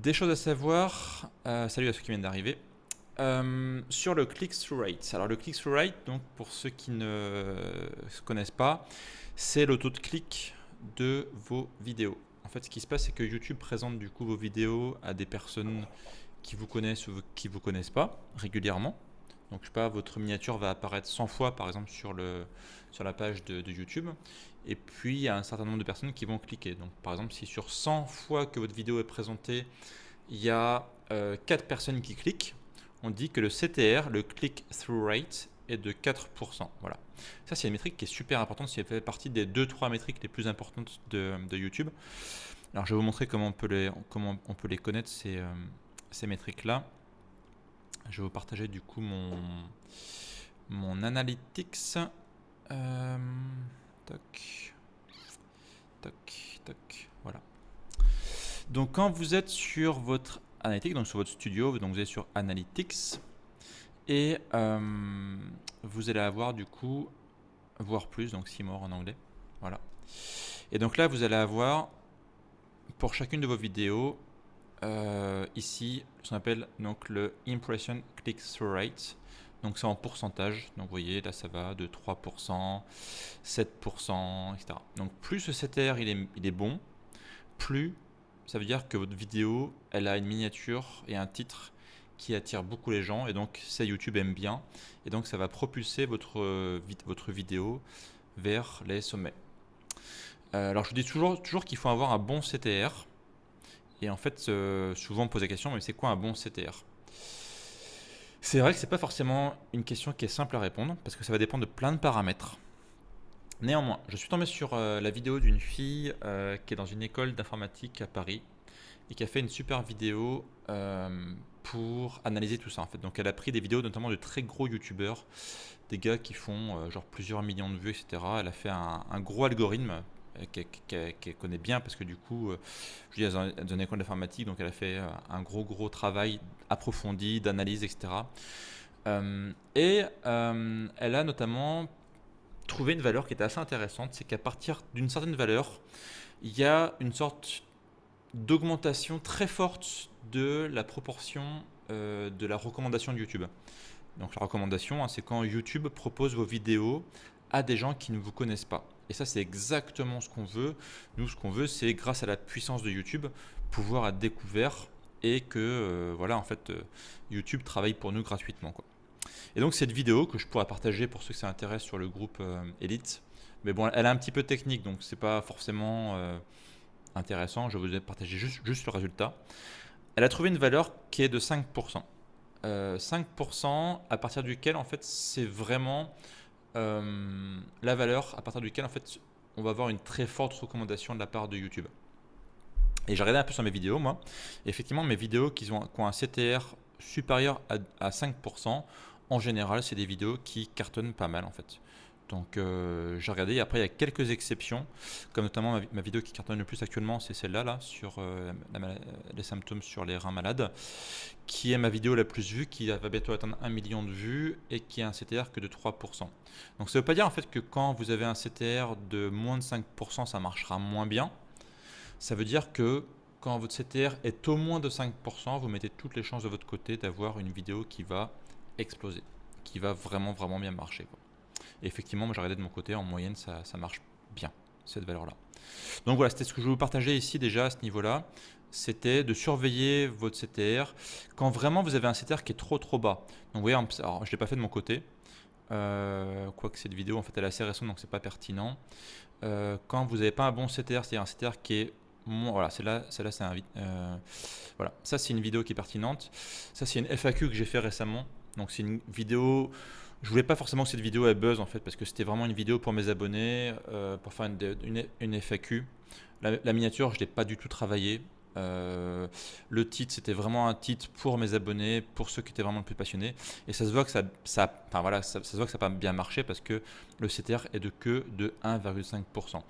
Des choses à savoir, salut à ceux qui viennent d'arriver. Sur le click-through rate. Alors le click-through rate, donc pour ceux qui ne connaissent pas, c'est le taux de clic de vos vidéos. En fait, ce qui se passe, c'est que YouTube présente du coup vos vidéos à des personnes qui vous connaissent ou qui vous connaissent pas régulièrement. Donc je sais pas, votre miniature va apparaître 100 fois par exemple sur la page de YouTube. Et puis il y a un certain nombre de personnes qui vont cliquer. Donc par exemple, si sur 100 fois que votre vidéo est présentée, il y a 4 personnes qui cliquent, on dit que le CTR, le click-through rate, est de 4%. Voilà. Ça, c'est une métrique qui est super importante. Ça fait partie des 2-3 métriques les plus importantes de YouTube. Alors, je vais vous montrer comment on peut les connaître, ces métriques-là. Je vais vous partager du coup mon analytics. Toc, toc, toc. Voilà. Donc, quand vous êtes sur votre Analytics, donc sur votre studio, donc vous êtes sur Analytics et vous allez avoir du coup voir plus, donc see more en anglais. Voilà. Et donc là, vous allez avoir pour chacune de vos vidéos ici ce qu'on appelle donc le impression click-through rate. Donc c'est en pourcentage. Donc vous voyez là, ça va de 3%, 7%, etc. Donc plus ce CTR il est bon, plus ça veut dire que votre vidéo, elle a une miniature et un titre qui attire beaucoup les gens, et donc ça YouTube aime bien, et donc ça va propulser votre vidéo vers les sommets. Alors je vous dis toujours qu'il faut avoir un bon CTR, et en fait souvent on me pose la question, mais c'est quoi un bon CTR? C'est vrai que c'est pas forcément une question qui est simple à répondre, parce que ça va dépendre de plein de paramètres. Néanmoins, je suis tombé sur la vidéo d'une fille qui est dans une école d'informatique à Paris et qui a fait une super vidéo pour analyser tout ça en fait. Donc elle a pris des vidéos notamment de très gros youtubeurs, des gars qui font genre plusieurs millions de vues, etc. Elle a fait un gros algorithme qu'elle connaît bien parce que du coup, je dis dans une école d'informatique, donc elle a fait un gros travail approfondi d'analyse, etc. Elle a notamment trouvé une valeur qui était assez intéressante, c'est qu'à partir d'une certaine valeur, il y a une sorte d'augmentation très forte de la proportion de la recommandation de YouTube. Donc la recommandation, hein, c'est quand YouTube propose vos vidéos à des gens qui ne vous connaissent pas. Et ça, c'est exactement ce qu'on veut. Nous, ce qu'on veut, c'est grâce à la puissance de YouTube, pouvoir être découvert et que voilà, en fait, YouTube travaille pour nous gratuitement, quoi. Et donc cette vidéo que je pourrais partager pour ceux que ça intéresse sur le groupe Elite, mais bon, elle est un petit peu technique, donc c'est pas forcément intéressant. Je vous ai partagé juste le résultat. Elle a trouvé une valeur qui est de 5%. 5% à partir duquel en fait c'est vraiment la valeur à partir duquel en fait on va avoir une très forte recommandation de la part de YouTube. Et j'ai regardé un peu sur mes vidéos moi. Et effectivement, mes vidéos qui ont un CTR supérieur à 5%, en général c'est des vidéos qui cartonnent pas mal en fait. Donc j'ai regardé, et après il y a quelques exceptions, comme notamment ma vidéo qui cartonne le plus actuellement, c'est celle-là, là, sur les symptômes sur les reins malades, qui est ma vidéo la plus vue, qui va bientôt atteindre 1 million de vues, et qui a un CTR que de 3%. Donc ça ne veut pas dire en fait que quand vous avez un CTR de moins de 5%, ça marchera moins bien. Ça veut dire que quand votre CTR est au moins de 5%, vous mettez toutes les chances de votre côté d'avoir une vidéo qui va exploser, qui va vraiment bien marcher, quoi. Et effectivement, moi j'ai regardé de mon côté, en moyenne ça marche bien, cette valeur-là. Donc voilà, c'était ce que je voulais vous partager ici déjà à ce niveau-là. C'était de surveiller votre CTR quand vraiment vous avez un CTR qui est trop bas. Donc vous voyez, alors je ne l'ai pas fait de mon côté, quoique cette vidéo en fait elle est assez récente donc c'est pas pertinent. Quand vous n'avez pas un bon CTR, c'est-à-dire un CTR qui est voilà, celle-là c'est voilà, ça c'est une vidéo qui est pertinente. Ça c'est une FAQ que j'ai fait récemment. Donc c'est une vidéo. Je voulais pas forcément que cette vidéo elle buzz en fait parce que c'était vraiment une vidéo pour mes abonnés, pour faire une FAQ. La miniature je l'ai pas du tout travaillé. Le titre c'était vraiment un titre pour mes abonnés, pour ceux qui étaient vraiment le plus passionnés, et ça se voit que enfin voilà, ça se voit que ça n'a pas bien marché parce que le CTR est que de 1,5%.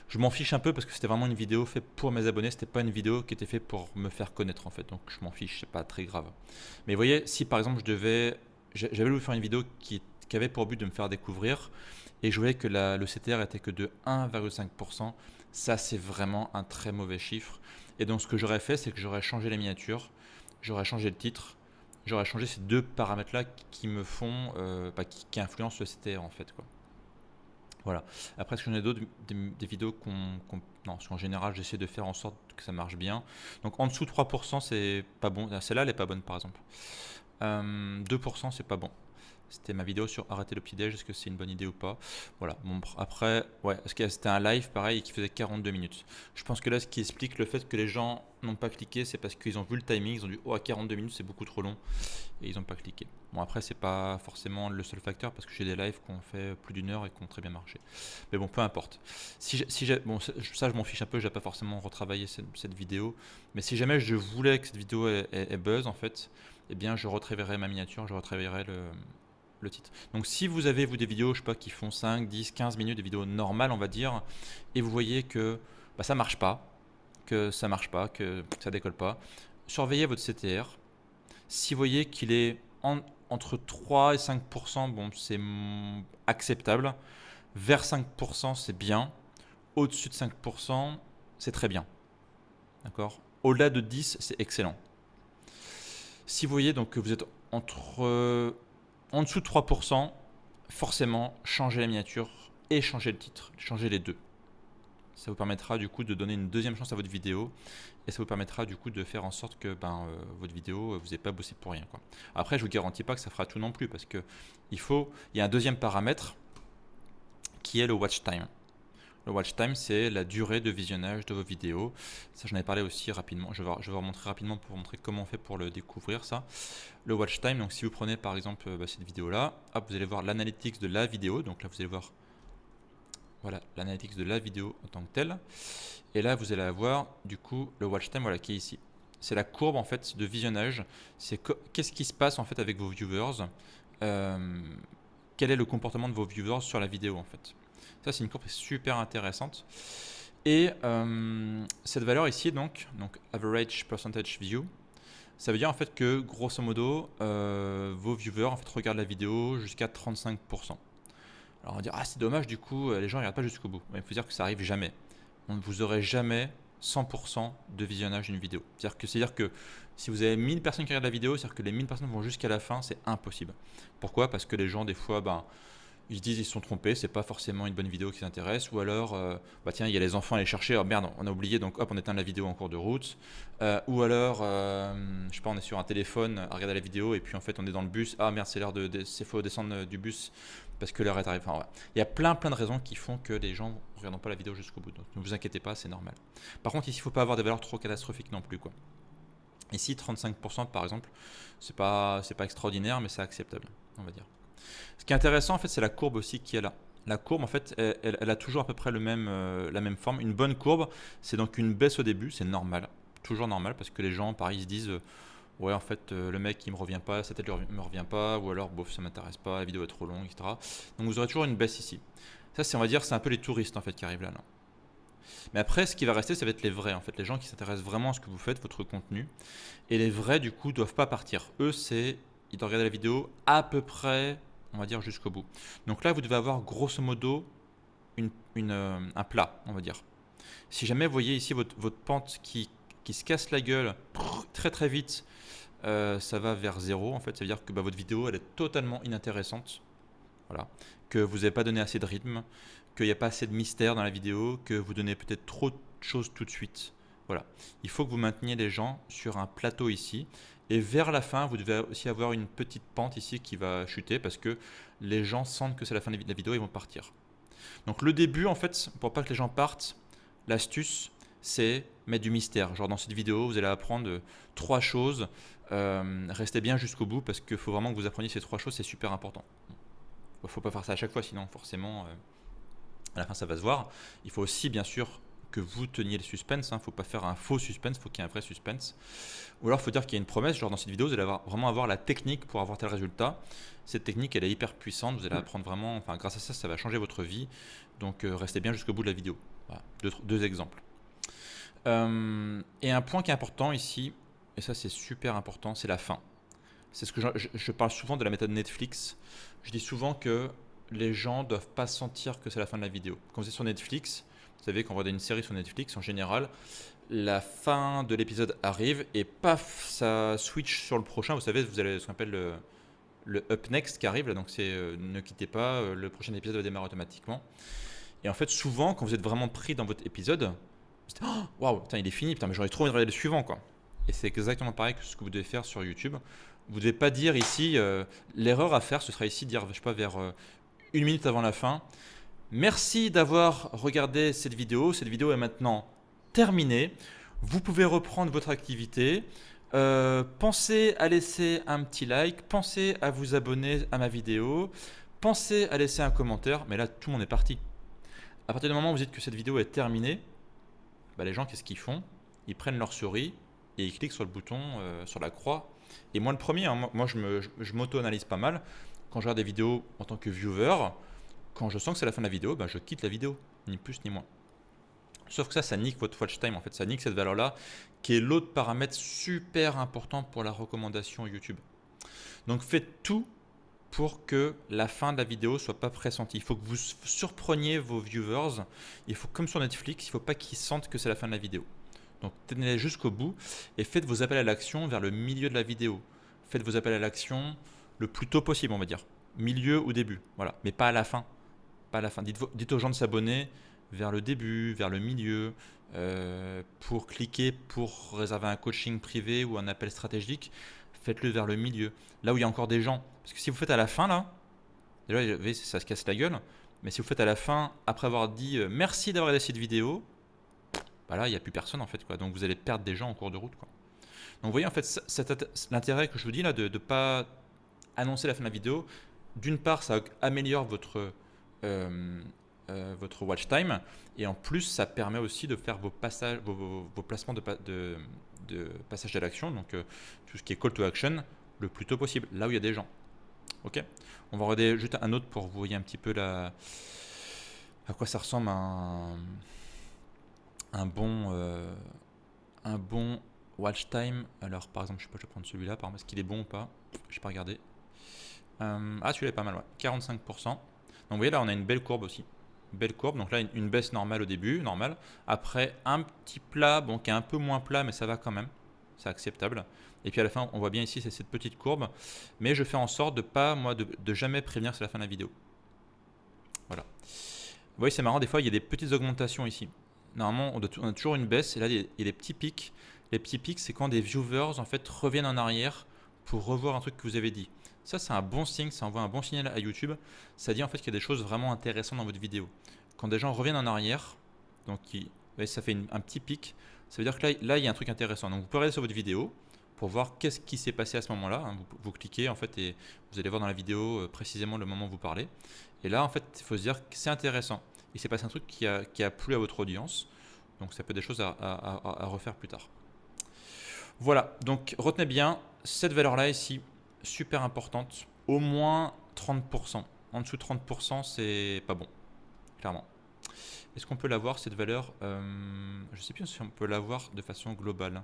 Je m'en fiche un peu parce que c'était vraiment une vidéo faite pour mes abonnés, c'était pas une vidéo qui était faite pour me faire connaître en fait, donc je m'en fiche, c'est pas très grave. Mais vous voyez, si par exemple j'avais voulu faire une vidéo qui avait pour but de me faire découvrir et je voyais que le CTR était que de 1,5%, ça c'est vraiment un très mauvais chiffre. Et donc ce que j'aurais fait, c'est que j'aurais changé la miniature, j'aurais changé le titre, j'aurais changé ces deux paramètres-là qui me font, qui influencent le CTR en fait, quoi. Voilà. Après, est-ce que j'en ai d'autres, des vidéos non, parce qu'en général, j'essaie de faire en sorte que ça marche bien. Donc en dessous de 3%, c'est pas bon. Celle-là, elle est pas bonne, par exemple. 2%, c'est pas bon. C'était ma vidéo sur arrêter le petit-déj, est-ce que c'est une bonne idée ou pas? Voilà. Bon, après, ouais, est-ce que c'était un live pareil et qui faisait 42 minutes? Je pense que là, ce qui explique le fait que les gens n'ont pas cliqué, c'est parce qu'ils ont vu le timing, ils ont dit, oh, à 42 minutes, c'est beaucoup trop long, et ils n'ont pas cliqué. Bon, après, c'est pas forcément le seul facteur, parce que j'ai des lives qui ont fait plus d'une heure et qui ont très bien marché. Mais bon, peu importe. Bon, ça, je m'en fiche un peu, j'ai pas forcément retravaillé cette vidéo, mais si jamais je voulais que cette vidéo ait buzz, en fait, eh bien, je retravaillerai ma miniature, je retravaillerai le titre. Donc si vous avez des vidéos, je sais pas, qui font 5, 10, 15 minutes, des vidéos normales on va dire, et vous voyez que ça marche pas, que ça décolle pas, surveillez votre CTR. Si vous voyez qu'il est entre 3 et 5%, bon c'est acceptable. Vers 5% c'est bien. Au-dessus de 5%, c'est très bien. D'accord. Au-delà de 10, c'est excellent. Si vous voyez donc que vous êtes en dessous de 3%, forcément, changez la miniature et changez le titre. Changez les deux. Ça vous permettra du coup de donner une deuxième chance à votre vidéo et ça vous permettra du coup de faire en sorte que votre vidéo, vous n'avez pas bossé pour rien, quoi. Après, je vous garantis pas que ça fera tout non plus parce que il y a un deuxième paramètre qui est le watch time. Le watch time, c'est la durée de visionnage de vos vidéos. Ça, j'en ai parlé aussi rapidement. Je vais vous remontrer rapidement pour vous montrer comment on fait pour le découvrir, ça. Le watch time, donc si vous prenez par exemple cette vidéo-là, hop, vous allez voir l'analytics de la vidéo. Donc là, vous allez voir voilà, l'analytics de la vidéo en tant que telle. Et là, vous allez avoir du coup le watch time, voilà, qui est ici. C'est la courbe en fait de visionnage. C'est qu'est-ce qui se passe en fait avec vos viewers. Quel est le comportement de vos viewers sur la vidéo en fait. Ça, c'est une courbe super intéressante. Et cette valeur ici, donc average percentage view, ça veut dire en fait que grosso modo, vos viewers en fait regardent la vidéo jusqu'à 35%. Alors on va dire, ah c'est dommage, du coup les gens ne regardent pas jusqu'au bout. Mais il faut dire que ça arrive jamais. Vous aurez jamais 100% de visionnage d'une vidéo. C'est-à-dire que si vous avez 1000 personnes qui regardent la vidéo, c'est-à-dire que les 1000 personnes vont jusqu'à la fin, c'est impossible. Pourquoi? Parce que les gens des fois, ils se disent ils se sont trompés, c'est pas forcément une bonne vidéo qui s'intéresse, ou alors tiens, il y a les enfants à aller chercher, oh merde, on a oublié, donc hop, on éteint la vidéo en cours de route, ou alors je sais pas, on est sur un téléphone à regarder la vidéo et puis en fait on est dans le bus, ah merde, c'est faut descendre du bus parce que l'heure est arrivée. Enfin, voilà. Il y a plein de raisons qui font que les gens ne regardent pas la vidéo jusqu'au bout, donc ne vous inquiétez pas, c'est normal. Par contre, ici il ne faut pas avoir des valeurs trop catastrophiques non plus, quoi. Ici 35% par exemple, c'est pas extraordinaire, mais c'est acceptable, on va dire. Ce qui est intéressant en fait, c'est la courbe aussi qui est là. La courbe en fait, elle a toujours à peu près la même forme. Une bonne courbe, c'est donc une baisse au début, c'est normal, toujours normal, parce que les gens, pareil, ils se disent ouais en fait le mec il me revient pas, sa tête me revient pas, ou alors bof ça m'intéresse pas, la vidéo est trop longue, etc. Donc vous aurez toujours une baisse ici. Ça c'est, on va dire, c'est un peu les touristes en fait qui arrivent là. Mais après, ce qui va rester, ça va être les vrais, en fait, les gens qui s'intéressent vraiment à ce que vous faites, votre contenu. Et les vrais, du coup, doivent pas partir. Eux, ils doivent regarder la vidéo à peu près, on va dire, jusqu'au bout. Donc là, vous devez avoir grosso modo un plat, on va dire. Si jamais vous voyez ici votre pente qui se casse la gueule très très vite, ça va vers 0, en fait. Ça veut dire que votre vidéo, elle est totalement inintéressante. Voilà. Que vous n'avez pas donné assez de rythme, qu'il n'y a pas assez de mystère dans la vidéo, que vous donnez peut-être trop de choses tout de suite. Voilà. Il faut que vous mainteniez les gens sur un plateau ici. Et vers la fin, vous devez aussi avoir une petite pente ici qui va chuter parce que les gens sentent que c'est la fin de la vidéo et ils vont partir. Donc le début, en fait, pour pas que les gens partent, l'astuce, c'est mettre du mystère. Genre dans cette vidéo, vous allez apprendre 3 choses. Restez bien jusqu'au bout parce qu'il faut vraiment que vous appreniez ces 3 choses, c'est super important. Il ne faut pas faire ça à chaque fois, sinon forcément, à la fin ça va se voir. Il faut aussi bien sûr que vous teniez le suspense, il ne faut pas faire un faux suspense, il faut qu'il y ait un vrai suspense. Ou alors il faut dire qu'il y a une promesse, genre dans cette vidéo vous allez vraiment avoir la technique pour avoir tel résultat. Cette technique elle est hyper puissante, vous allez apprendre vraiment, enfin grâce à ça, ça va changer votre vie. Donc restez bien jusqu'au bout de la vidéo. Voilà, deux exemples. Et un point qui est important ici, et ça c'est super important, c'est la fin. C'est ce que je parle souvent de la méthode Netflix. Je dis souvent que les gens ne doivent pas sentir que c'est la fin de la vidéo. Quand vous êtes sur Netflix, Vous savez, quand on regarde une série sur Netflix, en général, la fin de l'épisode arrive et paf, ça switch sur le prochain. Vous savez, vous avez ce qu'on appelle le up next qui arrive là, donc c'est ne quittez pas, le prochain épisode va démarrer automatiquement. Et en fait, souvent, quand vous êtes vraiment pris dans votre épisode, vous dites oh, waouh, putain, il est fini, putain, mais j'aurais trop envie de regarder le suivant, quoi. Et c'est exactement pareil que ce que vous devez faire sur YouTube. Vous ne devez pas dire ici, l'erreur à faire, ce sera ici dire, je sais pas, vers 1 minute avant la fin. Merci d'avoir regardé cette vidéo. Cette vidéo est maintenant terminée. Vous pouvez reprendre votre activité. Pensez à laisser un petit like. Pensez à vous abonner à ma vidéo. Pensez à laisser un commentaire. Mais là, tout le monde est parti. À partir du moment où vous dites que cette vidéo est terminée, bah, les gens, qu'est-ce qu'ils font? Ils prennent leur souris et ils cliquent sur le bouton, sur la croix. Et moi, le premier, hein, moi je m'auto-analyse pas mal. Quand je regarde des vidéos en tant que viewer, quand je sens que c'est la fin de la vidéo, bah, je quitte la vidéo, ni plus ni moins. Sauf que ça nique votre watch time, en fait, ça nique cette valeur-là, qui est l'autre paramètre super important pour la recommandation YouTube. Donc faites tout pour que la fin de la vidéo soit pas pressentie. Il faut que vous surpreniez vos viewers. Il faut, comme sur Netflix, il ne faut pas qu'ils sentent que c'est la fin de la vidéo. Donc tenez-les jusqu'au bout et faites vos appels à l'action vers le milieu de la vidéo. Faites vos appels à l'action le plus tôt possible, on va dire. Milieu ou début, voilà, mais pas à la fin. Pas à la fin. Dites aux gens de s'abonner vers le début, vers le milieu, pour cliquer pour réserver un coaching privé ou un appel stratégique. Faites-le vers le milieu, là où il y a encore des gens. Parce que si vous faites à la fin, là, déjà, vous voyez, ça se casse la gueule. Mais si vous faites à la fin, après avoir dit merci d'avoir regardé cette vidéo, bah là, il n'y a plus personne en fait, quoi. Donc vous allez perdre des gens en cours de route, quoi. Donc vous voyez, en fait, l'intérêt que je vous dis là, de ne pas annoncer la fin de la vidéo, d'une part, ça améliore votre watch time, et en plus ça permet aussi de faire vos passages, vos placements de passage à l'action, donc tout ce qui est call to action, le plus tôt possible, là où il y a des gens. Ok, on va regarder juste un autre pour vous voyez un petit peu à quoi ça ressemble un bon watch time. Alors par exemple, je sais pas, je vais prendre celui-là, par exemple, est-ce qu'il est bon ou pas? Je n'ai pas regardé. Celui-là est pas mal, ouais. 45%. Donc vous voyez là, on a une belle courbe aussi. Belle courbe, donc là une baisse normale au début, normale. Après un petit plat, bon qui est un peu moins plat, mais ça va quand même, c'est acceptable. Et puis à la fin, on voit bien ici, c'est cette petite courbe. Mais je fais en sorte de pas, moi, de jamais prévenir c'est la fin de la vidéo. Voilà. Vous voyez, c'est marrant, des fois il y a des petites augmentations ici. Normalement, on a toujours une baisse, et là il y a des petits pics. Les petits pics, c'est quand des viewers en fait reviennent en arrière pour revoir un truc que vous avez dit. Ça, c'est un bon signe, ça envoie un bon signal à YouTube. Ça dit en fait qu'il y a des choses vraiment intéressantes dans votre vidéo. Quand des gens reviennent en arrière, donc ça fait un petit pic, ça veut dire que là, il y a un truc intéressant. Donc vous pouvez regarder sur votre vidéo pour voir qu'est-ce qui s'est passé à ce moment-là. Vous cliquez en fait et vous allez voir dans la vidéo précisément le moment où vous parlez. Et là, en fait, il faut se dire que c'est intéressant. Il s'est passé un truc qui a plu à votre audience. Donc ça peut être des choses à refaire plus tard. Voilà, donc retenez bien cette valeur-là ici, super importante, au moins 30%. En dessous de 30%, c'est pas bon, clairement. Est-ce qu'on peut l'avoir cette valeur je ne sais plus si on peut l'avoir de façon globale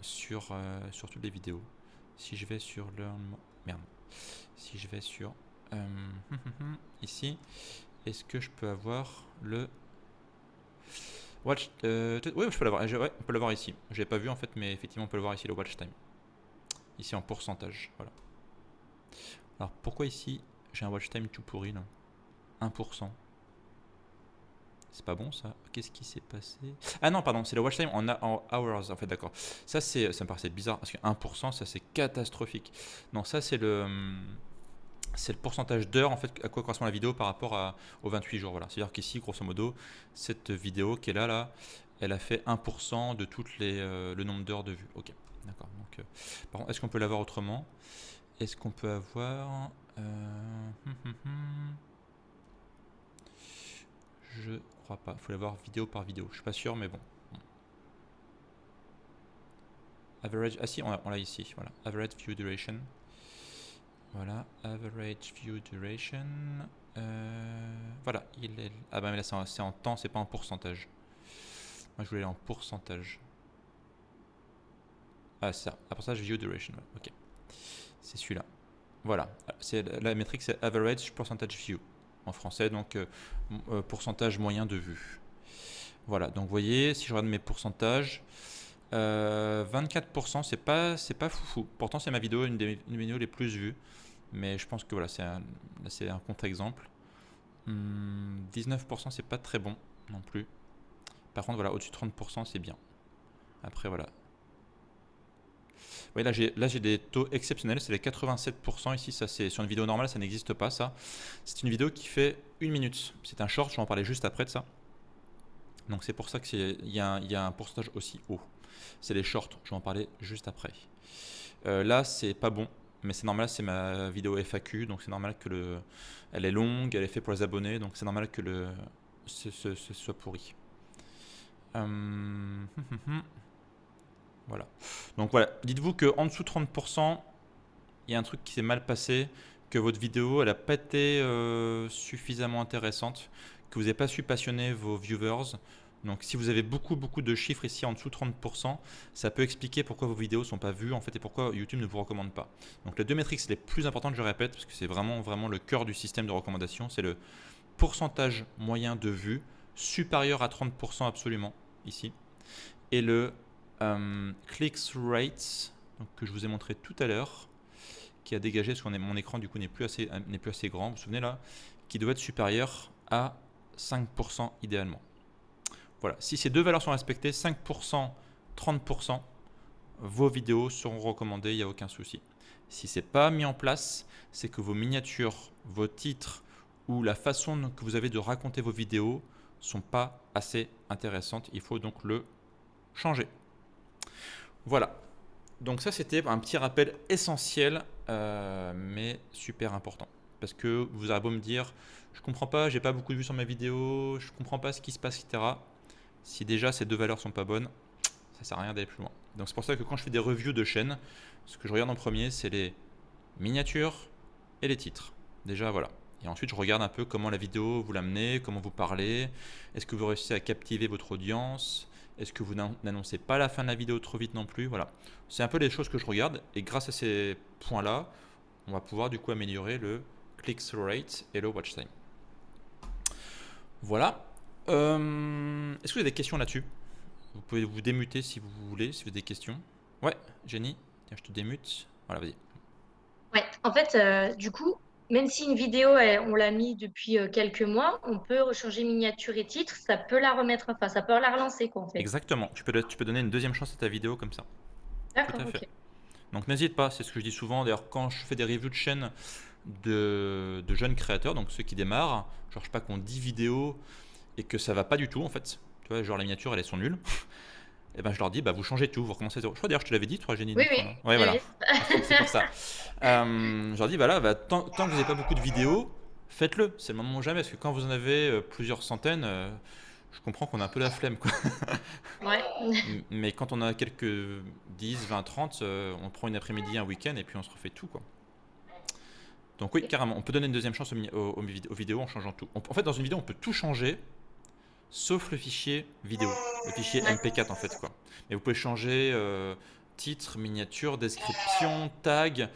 sur toutes les vidéos. Si je vais sur le... Merde. Si je vais sur... ici, est-ce que je peux avoir le... Watch, oui, je peux l'avoir. Ouais, on peut l'avoir ici. Je l'ai pas vu en fait, mais effectivement, on peut le voir ici, le watch time. Ici en pourcentage. Voilà. Alors pourquoi ici j'ai un watch time tout pourri là? 1%. C'est pas bon ça. Qu'est-ce qui s'est passé? Ah non, pardon, c'est le watch time en hours. En fait, d'accord. Ça me paraissait bizarre parce que 1%, ça c'est catastrophique. Non, ça c'est le pourcentage d'heures en fait à quoi correspond la vidéo par rapport aux 28 jours. Voilà. C'est-à-dire qu'ici, grosso modo, cette vidéo qui est là, elle a fait 1% de toutes le nombre d'heures de vue. Ok, d'accord. Donc, par contre, est-ce qu'on peut l'avoir autrement? Est-ce qu'on peut avoir... Je crois pas. Il faut l'avoir vidéo par vidéo. Je suis pas sûr, mais bon. Average... Ah si, on l'a ici. Voilà. Average view duration. Voilà, average view duration. Voilà, ah ben là c'est en temps, c'est pas en pourcentage. Moi je voulais en pourcentage. Ah c'est ça, pourcentage view duration. Ok, c'est celui-là. Voilà, la métrique c'est average percentage view. en français, donc pourcentage moyen de vues. Voilà, donc vous voyez, si je regarde mes pourcentages, 24%, c'est pas foufou. Pourtant, c'est ma vidéo, une des vidéos les plus vues. Mais je pense que voilà, c'est un contre-exemple. 19%, c'est pas très bon non plus. Par contre, voilà, au-dessus de 30%, c'est bien. Après, voilà. Oui, là, j'ai des taux exceptionnels, c'est les 87%. Ici, ça, c'est sur une vidéo normale, ça n'existe pas, ça. C'est une vidéo qui fait 1 minute. C'est un short, je vais en parler juste après de ça. Donc, c'est pour ça qu'il y a un pourcentage aussi haut. C'est les shorts, je vais en parler juste après. Là, c'est pas bon, mais c'est normal, c'est ma vidéo FAQ, donc c'est normal que elle est longue, elle est faite pour les abonnés, donc c'est normal que ce soit pourri. Voilà. Donc voilà, dites-vous qu'en dessous de 30%, il y a un truc qui s'est mal passé, que votre vidéo, elle n'a pas été suffisamment intéressante, que vous n'avez pas su passionner vos viewers. Donc si vous avez beaucoup de chiffres ici en dessous de 30%, ça peut expliquer pourquoi vos vidéos ne sont pas vues en fait et pourquoi YouTube ne vous recommande pas. Donc les deux métriques les plus importantes, je répète, parce que c'est vraiment le cœur du système de recommandation, c'est le pourcentage moyen de vues supérieur à 30% absolument ici, et le clicks rate, donc, que je vous ai montré tout à l'heure, qui a dégagé, parce que mon écran du coup n'est plus assez grand, vous vous souvenez là, qui doit être supérieur à 5% idéalement. Voilà, si ces deux valeurs sont respectées, 5%, 30%, vos vidéos seront recommandées, il n'y a aucun souci. Si ce n'est pas mis en place, c'est que vos miniatures, vos titres ou la façon que vous avez de raconter vos vidéos ne sont pas assez intéressantes. Il faut donc le changer. Voilà, donc ça c'était un petit rappel essentiel, mais super important. Parce que vous aurez beau me dire, je comprends pas, j'ai pas beaucoup de vues sur ma vidéo, je comprends pas ce qui se passe, etc. Si déjà ces deux valeurs sont pas bonnes, ça sert à rien d'aller plus loin. Donc c'est pour ça que quand je fais des reviews de chaîne, ce que je regarde en premier, c'est les miniatures et les titres. Déjà voilà. Et ensuite je regarde un peu comment la vidéo vous l'amenez, comment vous parlez, est-ce que vous réussissez à captiver votre audience, est-ce que vous n'annoncez pas la fin de la vidéo trop vite non plus. Voilà. C'est un peu les choses que je regarde et grâce à ces points-là, on va pouvoir du coup améliorer le click-through rate et le watch time. Voilà. Est-ce que vous avez des questions là-dessus? Vous pouvez vous démuter si vous voulez, si vous avez des questions. Ouais, Jenny, tiens, je te démute. Voilà, vas-y. Ouais, en fait, du coup, même si une vidéo, on l'a mis depuis quelques mois, on peut rechanger miniature et titre, ça peut la remettre, enfin, ça peut la relancer, quoi, en fait. Exactement, tu peux donner une deuxième chance à ta vidéo comme ça. Tout D'accord, à fait. ok. Donc n'hésite pas, c'est ce que je dis souvent. D'ailleurs, quand je fais des reviews de chaînes de jeunes créateurs, donc ceux qui démarrent, genre je sais pas qu'on 10 vidéos et que ça va pas du tout en fait. Tu vois, genre la miniature, elles sont nulles. Et ben je leur dis, bah vous changez tout, vous recommencez à zéro. Je crois d'ailleurs, je te l'avais dit, toi, Jenny, Oui, une oui, fois, non? Ouais, oui, voilà. oui. C'est pour ça. Je leur dis, voilà, bah, tant que vous n'avez pas beaucoup de vidéos, faites-le. C'est le moment ou jamais. Parce que quand vous en avez plusieurs centaines, je comprends qu'on a un peu la flemme, quoi. Ouais. Mais quand on a quelques 10, 20, 30, on prend une après-midi, un week-end, et puis on se refait tout, quoi. Donc oui, carrément, on peut donner une deuxième chance aux vidéos en changeant tout. En fait, dans une vidéo, on peut tout changer, sauf le fichier vidéo, le fichier Ouais. MP4 en fait, quoi. Mais vous pouvez changer titre, miniature, description, tag,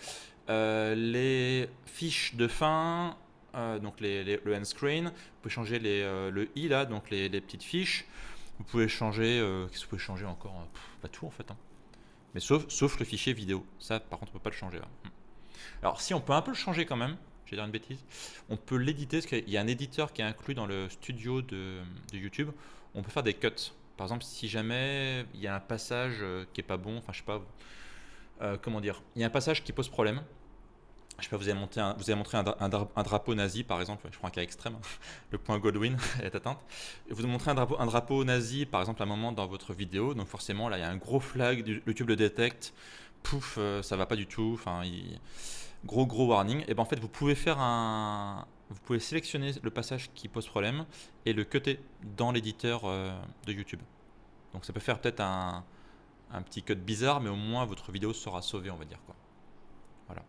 les fiches de fin, donc le end screen. Vous pouvez changer le i là, donc les petites fiches. Vous pouvez changer, qu'est-ce que vous pouvez changer encore? Pas tout en fait, hein. Mais sauf le fichier vidéo. Ça, par contre, on peut pas le changer là. Alors, si on peut un peu le changer quand même, je vais dire une bêtise, on peut l'éditer, parce qu'il y a un éditeur qui est inclus dans le studio de YouTube. On peut faire des cuts. Par exemple, si jamais il y a un passage qui est pas bon, enfin, je sais pas, comment dire, il y a un passage qui pose problème. Je sais pas, vous avez montré un drapeau nazi, par exemple, je prends un cas extrême, le point Godwin est atteinte. Vous montrez un drapeau nazi, par exemple, à un moment dans votre vidéo, donc forcément, là, il y a un gros flag, YouTube le détecte, pouf, ça va pas du tout, enfin, gros warning. Et ben en fait, vous pouvez sélectionner le passage qui pose problème et le cutter dans l'éditeur de YouTube. Donc ça peut faire peut-être un petit cut bizarre, mais au moins votre vidéo sera sauvée, on va dire, quoi. Voilà.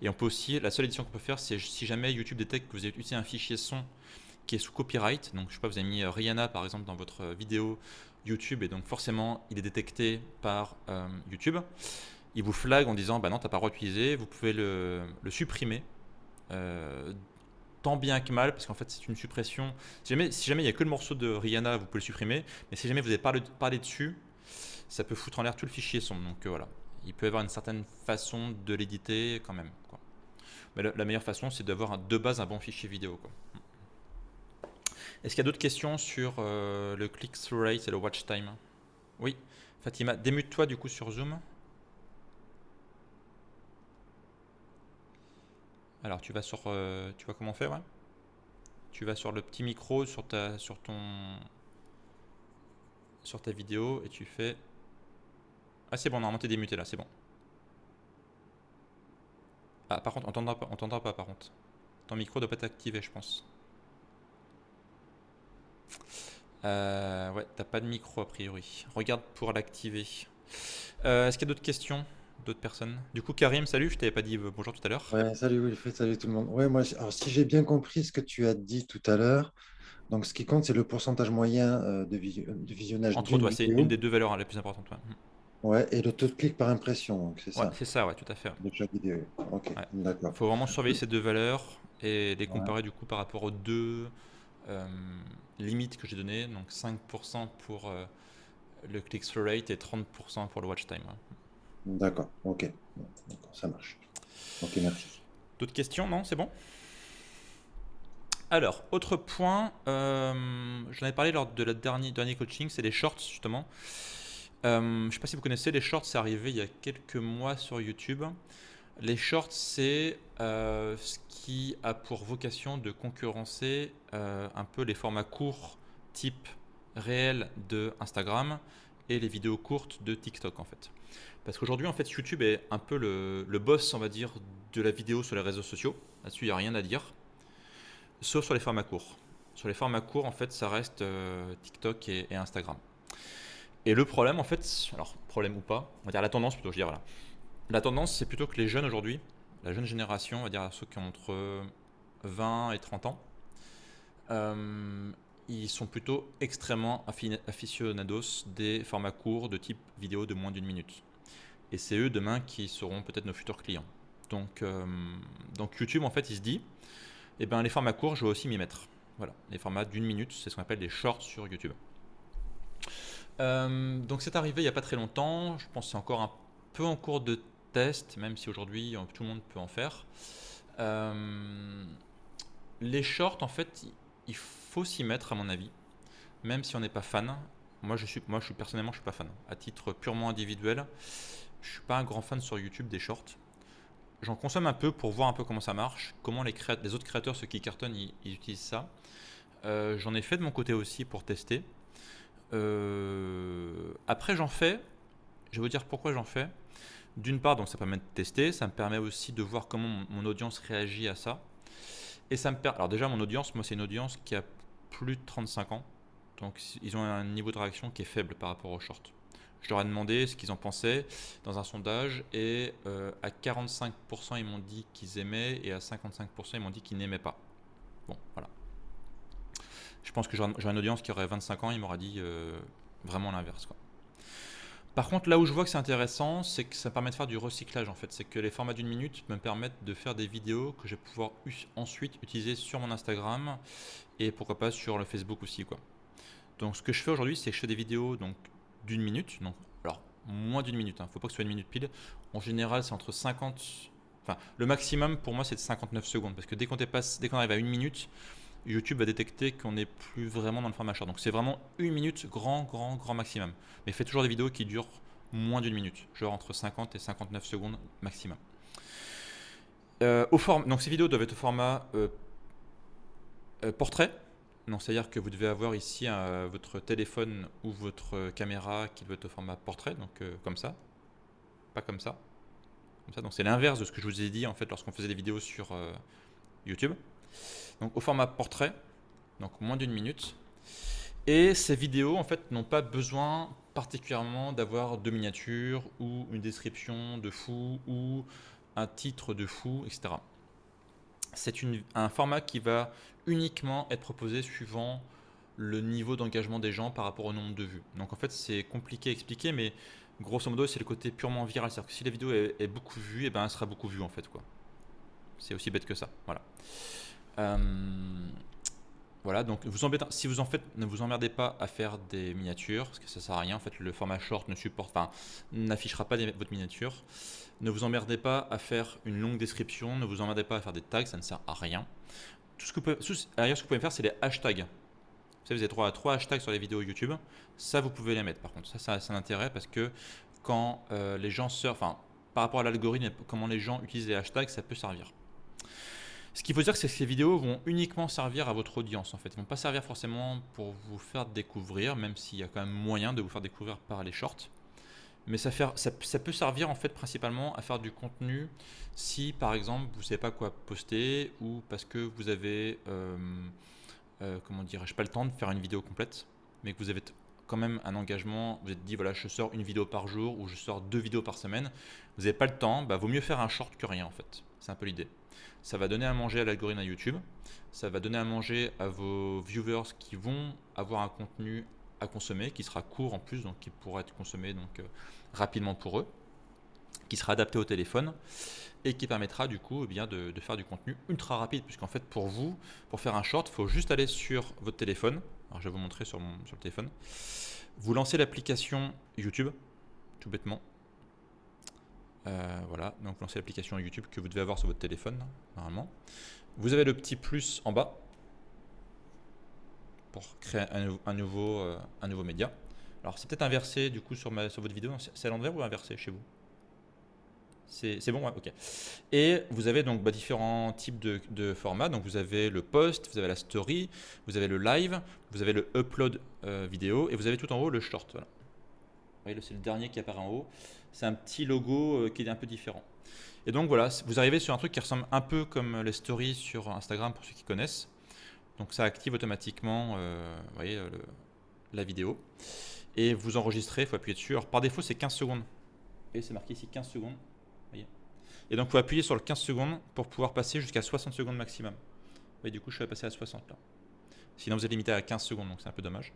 Et on peut aussi, la seule édition qu'on peut faire, c'est si jamais YouTube détecte que vous avez utilisé un fichier son qui est sous copyright. Donc je sais pas, vous avez mis Rihanna par exemple dans votre vidéo YouTube et donc forcément il est détecté par YouTube. Il vous flag en disant bah non, t'as pas le droit d'utiliser, vous pouvez le supprimer. euh, tant bien que mal, parce qu'en fait c'est une suppression. Si jamais il n'y a que le morceau de Rihanna, vous pouvez le supprimer, mais si jamais vous avez parlé dessus, ça peut foutre en l'air tout le fichier son. Donc voilà, il peut y avoir une certaine façon de l'éditer quand même, quoi. Mais la meilleure façon, c'est d'avoir de base un bon fichier vidéo, quoi. Est-ce qu'il y a d'autres questions sur le click-through rate et le watch time? Oui, Fatima, démute-toi du coup sur Zoom. Alors tu vois comment on fait, ouais. Tu vas sur le petit micro sur ta vidéo et tu fais. Ah c'est bon, normalement t'es démuté là, c'est bon. Ah par contre, on t'entendra pas par contre. Ton micro doit pas être activé, je pense. Ouais, t'as pas de micro a priori. Regarde pour l'activer. Est-ce qu'il y a d'autres questions d'autres personnes? Du coup, Karim, salut, je t'avais pas dit bonjour tout à l'heure. Ouais, salut Wilfried, salut tout le monde. Ouais, moi, alors, si j'ai bien compris ce que tu as dit tout à l'heure, donc ce qui compte, c'est le pourcentage moyen de visionnage Entre autres, d'une ouais, c'est une vidéo, des deux valeurs, hein, les plus importantes. Ouais, ouais, et le taux de clic par impression, donc c'est ouais, ça, c'est ça, ouais, tout à fait. de chaque vidéo. Ok, Ouais. d'accord. Faut vraiment surveiller ces deux valeurs et les Ouais, comparer du coup par rapport aux deux euh, limites que j'ai données. Donc 5% pour le click-through rate et 30% pour le watch time. Ouais. d'accord, ok, bon, d'accord, ça marche. Ok, merci. D'autres questions? Non, c'est bon? Alors, autre point, j'en avais parlé lors de la dernier coaching, c'est les shorts justement. Je ne sais pas si vous connaissez les shorts, c'est arrivé il y a quelques mois sur YouTube. Les shorts, c'est ce qui a pour vocation de concurrencer un peu les formats courts type réel de Instagram et les vidéos courtes de TikTok en fait. Parce qu'aujourd'hui, en fait, YouTube est un peu le boss, on va dire, de la vidéo sur les réseaux sociaux. Là-dessus, il n'y a rien à dire, sauf sur les formats courts. Sur les formats courts, en fait, ça reste TikTok et Instagram. Et le problème, en fait, alors problème ou pas, on va dire la tendance plutôt, je dirais là. La tendance, c'est plutôt que les jeunes aujourd'hui, la jeune génération, on va dire ceux qui ont entre 20 et 30 ans, euh, ils sont plutôt extrêmement aficionados des formats courts de type vidéo de moins d'une minute. Et c'est eux demain qui seront peut-être nos futurs clients. Donc YouTube, en fait, il se dit, eh ben, les formats courts, je vais aussi m'y mettre. Voilà, les formats d'une minute, c'est ce qu'on appelle des shorts sur YouTube. Donc c'est arrivé il n'y a pas très longtemps, je pense que c'est encore un peu en cours de test, même si aujourd'hui tout le monde peut en faire. Les shorts, en fait, il faut s'y mettre à mon avis, même si on n'est pas fan. Personnellement, je suis pas fan. À titre purement individuel, je suis pas un grand fan sur YouTube des shorts. J'en consomme un peu pour voir un peu comment ça marche, comment les autres créateurs, ceux qui cartonnent, ils utilisent ça. J'en ai fait de mon côté aussi pour tester. Après, je vais vous dire pourquoi j'en fais. D'une part, donc ça permet de tester, ça me permet aussi de voir comment mon audience réagit à ça. Et ça me permet. Alors, déjà, mon audience, moi, c'est une audience qui a plus de 35 ans. Donc, ils ont un niveau de réaction qui est faible par rapport aux shorts. Je leur ai demandé ce qu'ils en pensaient dans un sondage et à 45% ils m'ont dit qu'ils aimaient et à 55% ils m'ont dit qu'ils n'aimaient pas. Bon, voilà. Je pense que j'aurais une audience qui aurait 25 ans, il m'aura dit vraiment l'inverse, quoi. Par contre, là où je vois que c'est intéressant, c'est que ça permet de faire du recyclage en fait. C'est que les formats d'une minute me permettent de faire des vidéos que je vais pouvoir ensuite utiliser sur mon Instagram et pourquoi pas sur le Facebook aussi, quoi. Donc ce que je fais aujourd'hui, c'est que je fais des vidéos donc d'une minute, donc alors moins d'une minute, hein, faut pas que ce soit une minute pile. En général, c'est entre 50, enfin le maximum pour moi c'est de 59 secondes parce que dès qu'on arrive à une minute, YouTube va détecter qu'on n'est plus vraiment dans le format short. Donc c'est vraiment une minute grand maximum. Mais faites toujours des vidéos qui durent moins d'une minute, genre entre 50 et 59 secondes maximum. Donc ces vidéos doivent être au format portrait. Donc c'est-à-dire que vous devez avoir ici votre téléphone ou votre caméra qui doit être au format portrait, donc comme ça, pas comme ça. Comme ça. Donc c'est l'inverse de ce que je vous ai dit en fait lorsqu'on faisait des vidéos sur YouTube. Donc au format portrait, donc moins d'une minute. Et ces vidéos en fait n'ont pas besoin particulièrement d'avoir de miniatures ou une description de fou ou un titre de fou, etc. C'est un format qui va uniquement être proposé suivant le niveau d'engagement des gens par rapport au nombre de vues. Donc en fait c'est compliqué à expliquer, mais grosso modo c'est le côté purement viral. C'est-à-dire que si la vidéo est beaucoup vue, et ben elle sera beaucoup vue en fait, quoi. C'est aussi bête que ça. Voilà. Voilà, donc si vous en faites, ne vous emmerdez pas à faire des miniatures, parce que ça sert à rien. En fait, le format short n'affichera pas votre miniature. Ne vous emmerdez pas à faire une longue description, ne vous emmerdez pas à faire des tags, ça ne sert à rien. D'ailleurs, ce que vous pouvez faire, c'est les hashtags. Vous savez, vous avez droit à 3 hashtags sur les vidéos YouTube. Ça, vous pouvez les mettre. Par contre, ça a un intérêt parce que quand les gens surfent, par rapport à l'algorithme et comment les gens utilisent les hashtags, ça peut servir. Ce qu'il faut dire, c'est que ces vidéos vont uniquement servir à votre audience en fait. Ils ne vont pas servir forcément pour vous faire découvrir, même s'il y a quand même moyen de vous faire découvrir par les shorts. Mais ça peut servir en fait principalement à faire du contenu si par exemple vous ne savez pas quoi poster ou parce que vous avez, comment dirais-je, pas le temps de faire une vidéo complète, mais que vous avez quand même un engagement, vous êtes dit voilà je sors une vidéo par jour ou je sors 2 vidéos par semaine, vous n'avez pas le temps, vaut mieux faire un short que rien en fait. C'est un peu l'idée. Ça va donner à manger à l'algorithme à YouTube, ça va donner à manger à vos viewers qui vont avoir un contenu à consommer, qui sera court en plus, donc qui pourra être consommé rapidement pour eux, qui sera adapté au téléphone et qui permettra du coup de faire du contenu ultra rapide, puisqu'en fait pour vous, pour faire un short, il faut juste aller sur votre téléphone. Alors je vais vous montrer sur le téléphone. Vous lancez l'application YouTube, tout bêtement. Voilà, donc vous lancez l'application YouTube que vous devez avoir sur votre téléphone, normalement. Vous avez le petit plus en bas pour créer un nouveau média. Alors c'est peut-être inversé du coup sur votre vidéo, c'est à l'envers ou inversé chez vous? C'est bon, ouais, ok. Et vous avez donc différents types de formats. Donc vous avez le post, vous avez la story, vous avez le live, vous avez le upload vidéo et vous avez tout en haut le short. Voilà. Vous voyez, c'est le dernier qui apparaît en haut. C'est un petit logo qui est un peu différent. Et donc voilà, vous arrivez sur un truc qui ressemble un peu comme les stories sur Instagram pour ceux qui connaissent. Donc ça active automatiquement vous voyez, la vidéo. Et vous enregistrez, il faut appuyer dessus. Alors par défaut, c'est 15 secondes. Et c'est marqué ici 15 secondes. Voyez. Et donc, vous pouvez appuyer sur le 15 secondes pour pouvoir passer jusqu'à 60 secondes maximum. Et du coup, je vais passer à 60 là. Sinon, vous êtes limité à 15 secondes, donc c'est un peu dommage.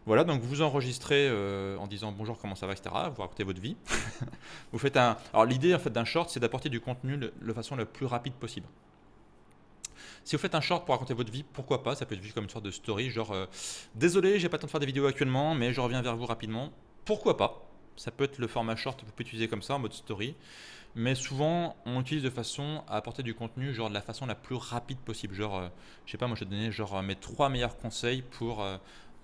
Voilà, donc vous enregistrez en disant bonjour, comment ça va, etc. Vous racontez votre vie. Vous faites Alors, l'idée en fait, d'un short, c'est d'apporter du contenu de façon la plus rapide possible. Si vous faites un short pour raconter votre vie, pourquoi pas? Ça peut être vu comme une sorte de story, genre désolé, j'ai pas le temps de faire des vidéos actuellement, mais je reviens vers vous rapidement. Pourquoi pas? Ça peut être le format short, vous pouvez utiliser comme ça en mode story. Mais souvent, on utilise de façon à apporter du contenu, genre de la façon la plus rapide possible. Genre, je sais pas, moi je vais donner genre mes 3 meilleurs conseils pour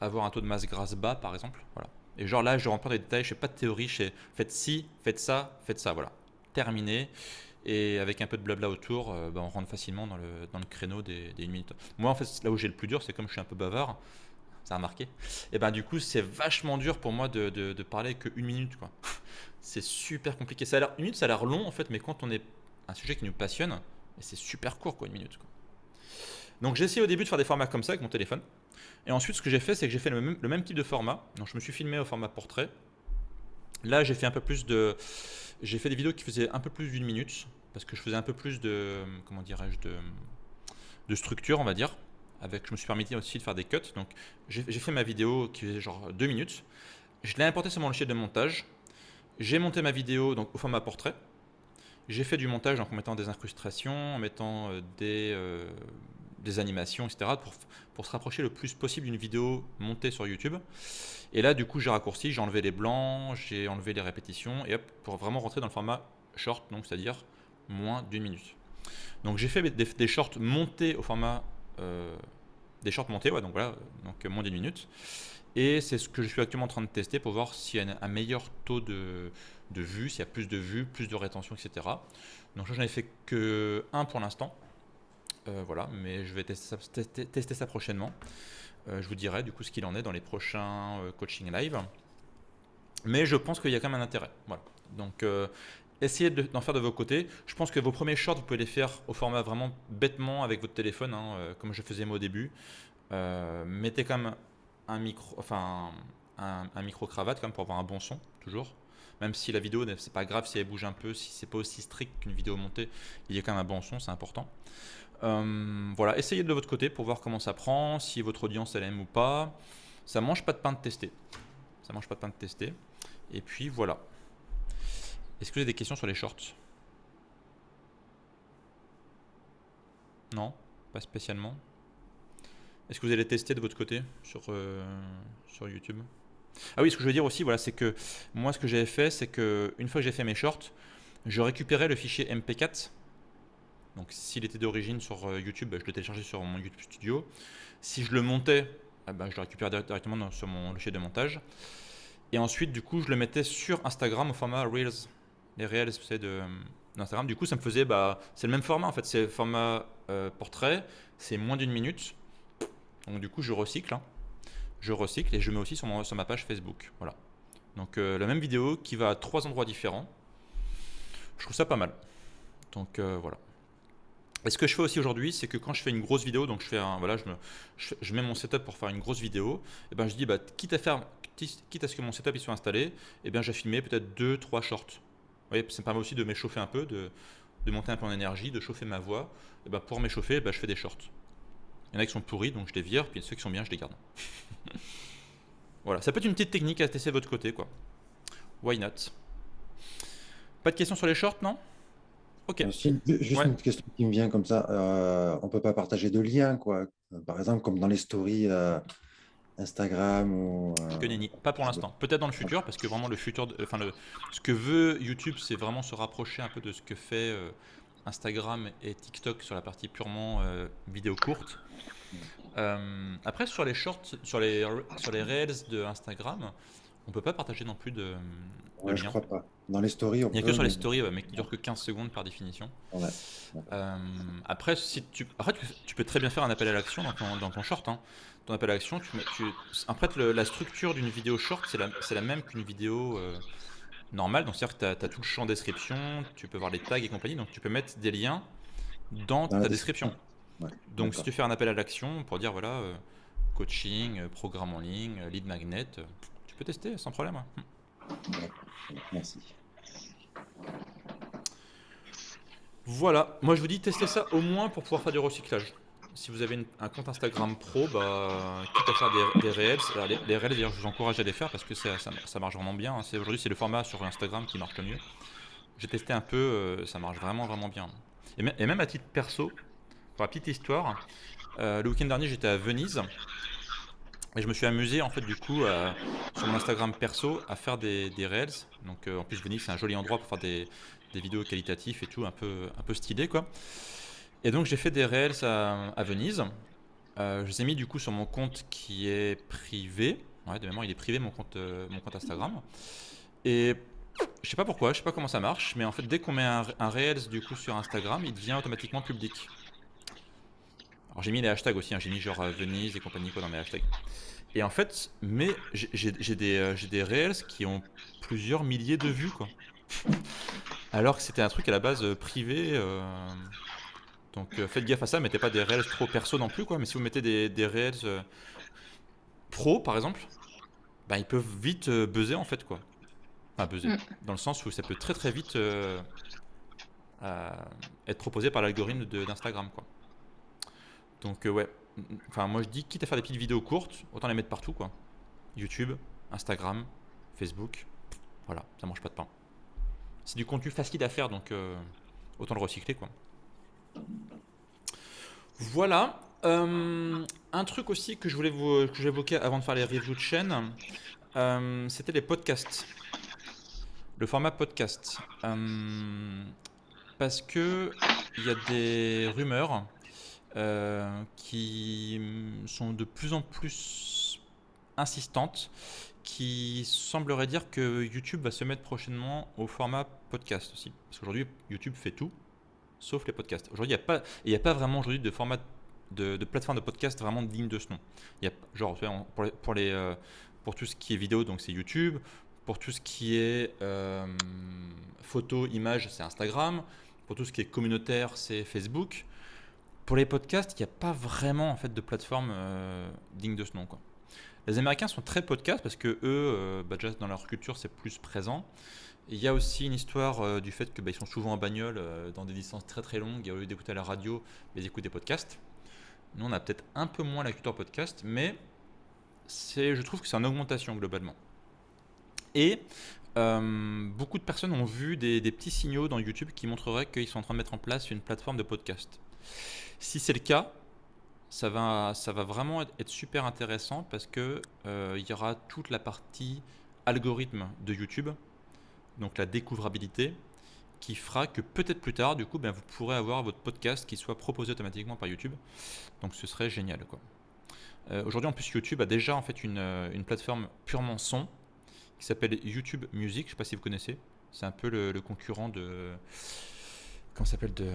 avoir un taux de masse grasse bas, par exemple. Voilà. Et genre là, je rentre dans les détails, je fais pas de théorie, je fais faites ci, faites ça, voilà. Terminé. Et avec un peu de blabla autour, on rentre facilement dans le créneau des 1 minute. Moi, en fait, là où j'ai le plus dur, c'est comme je suis un peu bavard. Ça a remarqué. Et ben du coup, c'est vachement dur pour moi de parler que 1 minute, quoi. C'est super compliqué. 1 minute, ça a l'air long en fait, mais quand on est un sujet qui nous passionne, c'est super court, quoi, 1 minute, quoi. Donc j'ai essayé au début de faire des formats comme ça avec mon téléphone. Et ensuite, ce que j'ai fait, c'est que j'ai fait le même type de format. Donc je me suis filmé au format portrait. Là, j'ai fait j'ai fait des vidéos qui faisaient un peu plus d'1 minute, parce que je faisais un peu plus comment dirais-je, de structure, on va dire. Je me suis permis aussi de faire des cuts. Donc j'ai fait ma vidéo qui faisait genre 2 minutes. Je l'ai importé sur mon logiciel de montage. J'ai monté ma vidéo donc au format portrait. J'ai fait du montage donc, en mettant des incrustations, en mettant des animations, etc. pour se rapprocher le plus possible d'une vidéo montée sur YouTube. Et là, du coup, j'ai raccourci, j'ai enlevé les blancs, j'ai enlevé les répétitions, et hop, pour vraiment rentrer dans le format short, donc c'est-à-dire moins d'1 minute. Donc j'ai fait des shorts montés au format des shorts montés, ouais, donc voilà, donc moins d'1 minute. Et c'est ce que je suis actuellement en train de tester pour voir s'il y a un meilleur taux de vues, s'il y a plus de vues, plus de rétention, etc. Donc j'en ai fait que un pour l'instant. Voilà, mais je vais tester ça prochainement. Je vous dirai du coup ce qu'il en est dans les prochains coaching live. Mais je pense qu'il y a quand même un intérêt. Voilà. Donc essayez d'en faire de vos côtés. Je pense que vos premiers shorts, vous pouvez les faire au format vraiment bêtement avec votre téléphone, hein, comme je faisais moi au début. Mettez quand même un micro cravate quand même pour avoir un bon son toujours. Même si la vidéo, c'est pas grave si elle bouge un peu, si c'est pas aussi strict qu'une vidéo montée, il y a quand même un bon son, c'est important. Voilà, essayez de votre côté pour voir comment ça prend, si votre audience elle aime ou pas. Ça mange pas de pain de tester. Et puis voilà. Est-ce que vous avez des questions sur les shorts? Non? pas spécialement. Est-ce que vous allez tester de votre côté sur YouTube? Ah oui, ce que je veux dire aussi, voilà, c'est que moi, ce que j'avais fait, c'est que une fois que j'ai fait mes shorts, je récupérais le fichier MP4. Donc, s'il était d'origine sur YouTube, bah, je le téléchargeais sur mon YouTube Studio. Si je le montais, bah, je le récupérais directement sur mon logiciel de montage. Et ensuite, du coup, je le mettais sur Instagram au format Reels. Les Reels, vous savez, d'Instagram. Du coup, ça me faisait, bah, c'est le même format en fait. C'est le format portrait, c'est moins d'une minute. Donc, du coup, je recycle. Je recycle et je mets aussi sur ma page Facebook. Voilà. Donc, la même vidéo qui va à 3 endroits différents. Je trouve ça pas mal. Donc, voilà. Et ce que je fais aussi aujourd'hui, c'est que quand je fais une grosse vidéo, donc voilà, je mets mon setup pour faire une grosse vidéo, et ben je dis, bah, quitte à ce que mon setup il soit installé, et bien j'ai filmé peut-être 2-3 shorts. Vous voyez, ça me permet aussi de m'échauffer un peu, de monter un peu en énergie, de chauffer ma voix. Et ben pour m'échauffer, je fais des shorts. Il y en a qui sont pourris, donc je les vire, puis ceux qui sont bien, je les garde. Voilà, ça peut être une petite technique à tester de votre côté, quoi. Why not? Pas de questions sur les shorts, non? Ok. Juste Ouais. une question qui me vient comme ça. On ne peut pas partager de liens, quoi. Par exemple, comme dans les stories Instagram ou Que nenni. Pas pour Facebook. l'instant. Peut-être dans le futur, parce que vraiment ce que veut YouTube, c'est vraiment se rapprocher un peu de ce que fait Instagram et TikTok sur la partie purement vidéo courte. Après, sur les shorts, sur les reels de Instagram, on peut pas partager non plus de Ouais, je liens. crois pas. Dans les stories, on Il n'y a peut, que sur les mais stories, ouais, mais qui durent que 15 secondes par définition. ouais. D'accord. Après, tu peux très bien faire un appel à l'action dans ton short. Hein. Ton appel à l'action, après, la structure d'une vidéo short, c'est la même qu'une vidéo normale. Donc, c'est-à-dire que tu as tout le champ description, tu peux voir les tags et compagnie. Donc, tu peux mettre des liens dans Dans la ta description. description. Ouais, Donc, si d'accord. tu fais un appel à l'action pour dire, voilà, coaching, programme en ligne, lead magnet, tu peux tester sans problème. Hein. D'accord. Merci. Voilà, moi je vous dis testez ça au moins pour pouvoir faire du recyclage. Si vous avez un compte Instagram pro, bah, quitte à faire des reels, alors les reels d'ailleurs je vous encourage à les faire parce que ça marche vraiment bien. Hein. Aujourd'hui c'est le format sur Instagram qui marche le mieux. J'ai testé un peu, ça marche vraiment vraiment bien. Et même à titre perso, pour la petite histoire, le week-end dernier j'étais à Venise et je me suis amusé en fait du coup sur mon Instagram perso à faire des reels. Donc en plus Venise c'est un joli endroit pour faire des vidéos qualitatives et tout, un peu stylé quoi. Et donc j'ai fait des reels à Venise. Je les ai mis du coup sur mon compte qui est privé. Ouais, de mémoire il est privé mon compte Instagram. Et je sais pas pourquoi, je sais pas comment ça marche, mais en fait dès qu'on met un reels du coup sur Instagram, il devient automatiquement public. Alors j'ai mis les hashtags aussi, hein, j'ai mis genre Venise et compagnie quoi dans mes hashtags. Et en fait, mais j'ai des reels qui ont plusieurs milliers de vues quoi. Alors que c'était un truc à la base privé. Donc faites gaffe à ça, mettez pas des reels trop perso non plus quoi. Mais si vous mettez des reels pro par exemple, bah, ils peuvent vite buzzer en fait quoi. Enfin buzzer. Mm. Dans le sens où ça peut très très vite être proposé par l'algorithme d'Instagram quoi. Donc ouais. Enfin moi je dis quitte à faire des petites vidéos courtes, autant les mettre partout quoi. YouTube, Instagram, Facebook. Voilà, ça mange pas de pain. C'est du contenu facile à faire donc autant le recycler quoi. Voilà. Un truc aussi que j'évoquais avant de faire les reviews de chaîne, c'était les podcasts. Le format podcast. Parce que il y a des rumeurs qui sont de plus en plus insistantes, qui sembleraient dire que YouTube va se mettre prochainement au format podcast aussi. Parce qu'aujourd'hui, YouTube fait tout, sauf les podcasts. Aujourd'hui, il n'y a pas vraiment aujourd'hui de format de plateforme de podcast vraiment digne de ce nom. Il y a genre pour tout ce qui est vidéo, donc c'est YouTube. Pour tout ce qui est photo, image, c'est Instagram. Pour tout ce qui est communautaire, c'est Facebook. Pour les podcasts, il n'y a pas vraiment en fait de plateforme digne de ce nom quoi. Les Américains sont très podcasts parce que eux, déjà dans leur culture, c'est plus présent. Il y a aussi une histoire du fait que ils sont souvent en bagnole dans des distances très très longues et au lieu d'écouter à la radio, ils écoutent des podcasts. Nous, on a peut-être un peu moins la culture podcast, mais je trouve que c'est en augmentation globalement. Et beaucoup de personnes ont vu des petits signaux dans YouTube qui montreraient qu'ils sont en train de mettre en place une plateforme de podcast. Si c'est le cas, ça va vraiment être super intéressant parce que il y aura toute la partie algorithme de YouTube, donc la découvrabilité, qui fera que peut-être plus tard, du coup, ben, vous pourrez avoir votre podcast qui soit proposé automatiquement par YouTube. Donc ce serait génial, quoi. Aujourd'hui, en plus, YouTube a déjà en fait une plateforme purement son qui s'appelle YouTube Music. Je sais pas si vous connaissez. C'est un peu le concurrent de. Comment ça s'appelle de.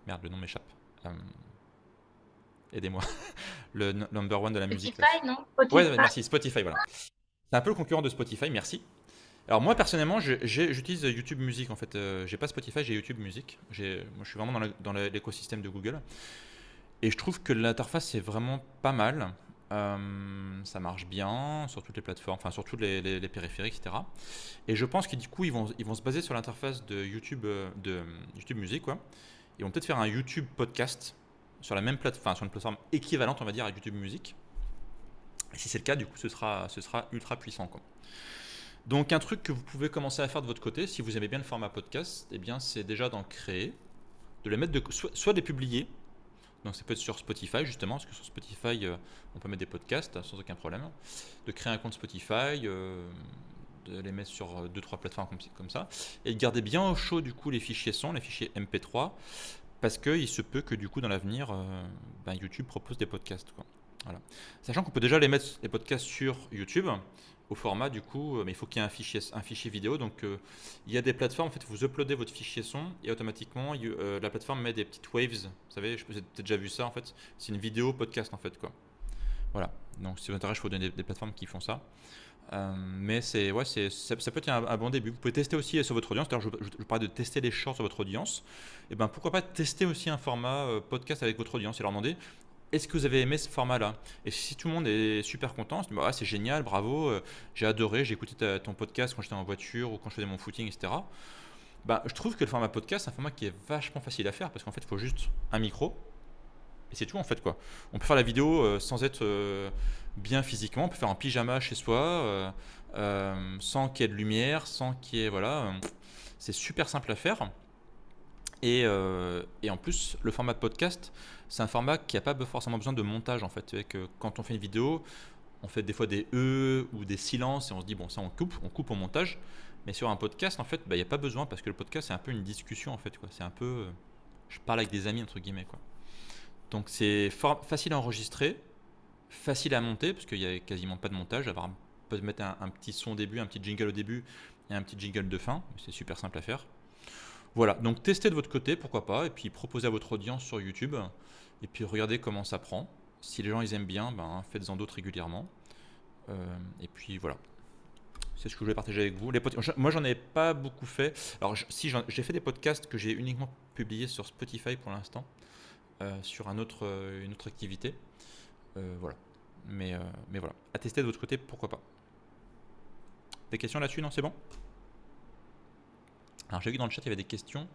Merde, le nom m'échappe. Aidez-moi. Le number one de la musique. Là. Spotify, non? Ouais, Spotify. merci, Spotify, voilà. C'est un peu le concurrent de Spotify, merci. Alors moi personnellement, j'utilise YouTube Music en fait. J'ai pas Spotify, j'ai YouTube Music. Moi, je suis vraiment dans l'écosystème de Google. Et je trouve que l'interface est vraiment pas mal. Ça marche bien sur toutes les plateformes, enfin sur tous les périphériques, etc. Et je pense que du coup, ils vont se baser sur l'interface de YouTube Music, quoi. Ils vont peut-être faire un YouTube podcast sur la même plateforme, sur une plateforme équivalente, on va dire, à YouTube Music. Et si c'est le cas, du coup, ce sera ultra puissant, quoi. Donc un truc que vous pouvez commencer à faire de votre côté, si vous aimez bien le format podcast, eh bien c'est déjà d'en créer, de les mettre soit de les publier. Donc ça peut être sur Spotify justement, parce que sur Spotify on peut mettre des podcasts sans aucun problème. De créer un compte Spotify, de les mettre sur 2-3 plateformes comme ça, et de garder bien au chaud du coup les fichiers son, les fichiers MP3, parce qu'il se peut que du coup dans l'avenir, YouTube propose des podcasts, quoi. Voilà. Sachant qu'on peut déjà les mettre les podcasts sur YouTube au format du coup, mais il faut qu'il y ait un fichier vidéo. Donc il y a des plateformes, en fait, vous uploadez votre fichier son et automatiquement la plateforme met des petites waves. Vous savez, vous avez peut-être déjà vu ça en fait. C'est une vidéo podcast en fait, quoi. Voilà. Donc si vous intéresse, je vous donne des plateformes qui font ça. Mais ça peut être un bon début. Vous pouvez tester aussi sur votre audience. D'ailleurs, je parlais de tester les shorts sur votre audience. Et ben pourquoi pas tester aussi un format podcast avec votre audience et leur demander est-ce que vous avez aimé ce format-là? Et si tout le monde est super content, on se dit bah, c'est génial, bravo, j'ai adoré, j'ai écouté ton podcast quand j'étais en voiture ou quand je faisais mon footing, etc. Bah, je trouve que le format podcast, c'est un format qui est vachement facile à faire parce qu'en fait, il faut juste un micro et c'est tout en fait, quoi. On peut faire la vidéo sans être bien physiquement, on peut faire en pyjama chez soi, sans qu'il y ait de lumière, sans qu'il y ait. Voilà, c'est super simple à faire. Et en plus, le format de podcast, c'est un format qui n'a pas forcément besoin de montage en fait. Quand on fait une vidéo, on fait des fois des ou des silences et on se dit bon ça on coupe au montage. Mais sur un podcast en fait, il n'y a pas besoin parce que le podcast c'est un peu une discussion en fait, quoi. C'est un peu, je parle avec des amis entre guillemets, quoi. Donc c'est facile à enregistrer, facile à monter parce qu'il n'y a quasiment pas de montage. On peut mettre un petit son au début, un petit jingle au début et un petit jingle de fin. C'est super simple à faire. Voilà, donc testez de votre côté, pourquoi pas, et puis proposez à votre audience sur YouTube, et puis regardez comment ça prend. Si les gens ils aiment bien, faites-en d'autres régulièrement. Et puis voilà, c'est ce que je voulais partager avec vous. Moi j'en ai pas beaucoup fait. Alors j'ai fait des podcasts que j'ai uniquement publiés sur Spotify pour l'instant, sur une autre activité. Voilà, mais voilà, à tester de votre côté, pourquoi pas. Des questions là-dessus, non, c'est bon? Alors j'ai vu dans le chat il y avait des questions.